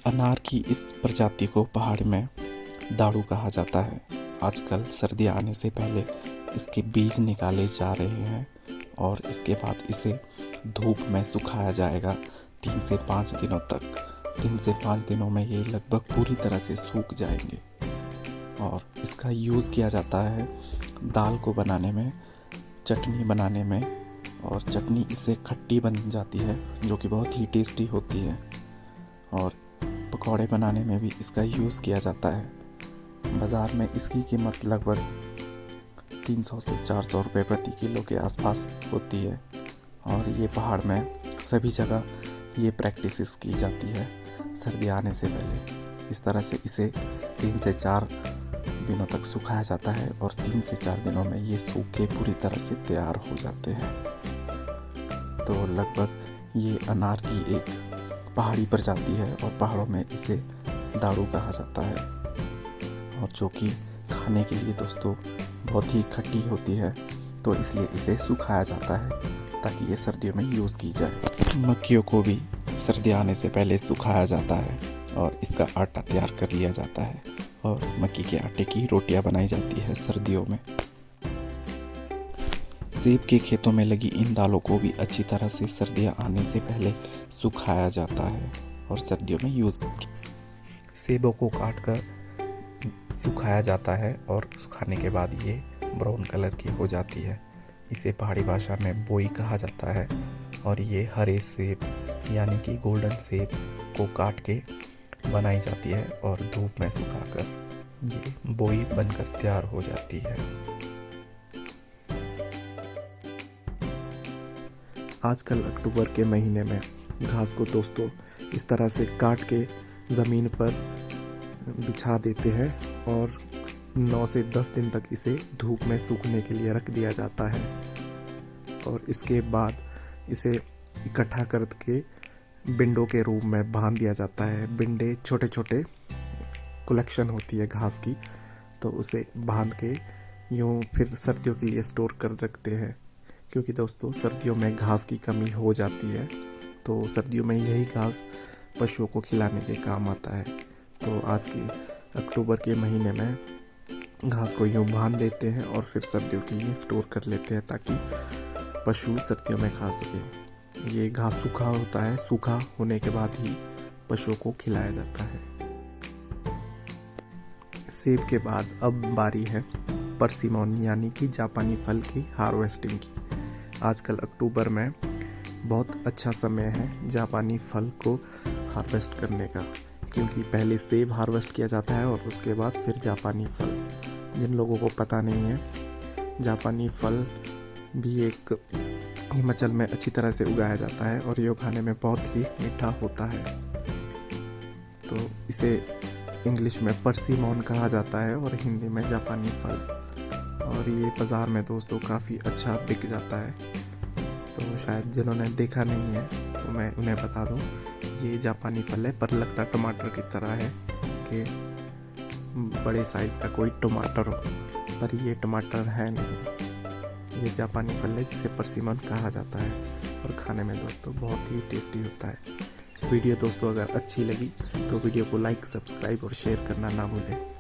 अनार की इस प्रजाति को पहाड़ में दाड़ू कहा जाता है। आजकल सर्दी आने से पहले इसके बीज निकाले जा रहे हैं और इसके बाद इसे धूप में सुखाया जाएगा 3 से 5 दिनों तक। 3 से 5 दिनों में ये लगभग पूरी तरह से सूख जाएंगे और इसका यूज़ किया जाता है दाल को बनाने में, चटनी बनाने में, और चटनी इससे खट्टी बन जाती है जो कि बहुत ही टेस्टी होती है। और पकौड़े बनाने में भी इसका यूज़ किया जाता है। बाज़ार में इसकी कीमत लगभग 300 से 400 रुपये प्रति किलो के आसपास होती है और ये पहाड़ में सभी जगह ये प्रैक्टिसेस की जाती है सर्दी आने से पहले। इस तरह से इसे 3 से 4 दिनों तक सुखाया जाता है और 3 से 4 दिनों में ये सूख के पूरी तरह से तैयार हो जाते हैं। तो लगभग ये अनार की एक पहाड़ी प्रजाति है और पहाड़ों में इसे दाड़ू कहा जाता है और जो कि खाने के लिए दोस्तों बहुत ही खट्टी होती है, तो इसलिए इसे सुखाया जाता है ताकि ये सर्दियों में यूज़ की जाए। मक्खियों को भी सर्दी आने से पहले सुखाया जाता है और इसका आटा तैयार कर लिया जाता है और मक्की के आटे की रोटियां बनाई जाती है सर्दियों में। सेब के खेतों में लगी इन दालों को भी अच्छी तरह से सर्दियां आने से पहले सुखाया जाता है और सर्दियों में यूज़। सेबों को काटकर सुखाया जाता है और सुखाने के बाद ये ब्राउन कलर की हो जाती है। इसे पहाड़ी भाषा में बोई कहा जाता है और ये हरे सेब यानी कि गोल्डन सेब को काट के बनाई जाती है और धूप में सुखाकर ये बोई बनकर तैयार हो जाती है। आजकल अक्टूबर के महीने में घास को दोस्तों इस तरह से काट के ज़मीन पर बिछा देते हैं और 9 से 10 दिन तक इसे धूप में सूखने के लिए रख दिया जाता है और इसके बाद इसे इकट्ठा करके बिंडों के रूप में बांध दिया जाता है। बिंडे छोटे छोटे कलेक्शन होती है घास की, तो उसे बांध के यूँ फिर सर्दियों के लिए स्टोर कर रखते हैं, क्योंकि दोस्तों सर्दियों में घास की कमी हो जाती है। तो सर्दियों में यही घास पशुओं को खिलाने के काम आता है। तो आज के अक्टूबर के महीने में घास को यूँ बांध देते हैं और फिर सर्दियों के लिए स्टोर कर लेते हैं ताकि पशु सर्दियों में खा सके। ये घास सूखा होता है, सूखा होने के बाद ही पशुओं को खिलाया जाता है। सेब के बाद अब बारी है परसिमन यानी कि जापानी फल की हार्वेस्टिंग की। आजकल अक्टूबर में बहुत अच्छा समय है जापानी फल को हार्वेस्ट करने का, क्योंकि पहले सेब हार्वेस्ट किया जाता है और उसके बाद फिर जापानी फल। जिन लोगों को पता नहीं है, जापानी फल भी एक हिमाचल में अच्छी तरह से उगाया जाता है और ये खाने में बहुत ही मीठा होता है। तो इसे इंग्लिश में परसिमन कहा जाता है और हिंदी में जापानी फल, और ये बाज़ार में दोस्तों काफ़ी अच्छा बिक जाता है। तो शायद जिन्होंने देखा नहीं है तो मैं उन्हें बता दूं, ये जापानी फल है पर लगता टमाटर की तरह है कि बड़े साइज़ का कोई टमाटर हो, पर ये टमाटर है नहीं। ये जापानी फल है जिसे परसिमन कहा जाता है और खाने में दोस्तों बहुत ही टेस्टी होता है। वीडियो दोस्तों अगर अच्छी लगी तो वीडियो को लाइक, सब्सक्राइब और शेयर करना ना भूलें।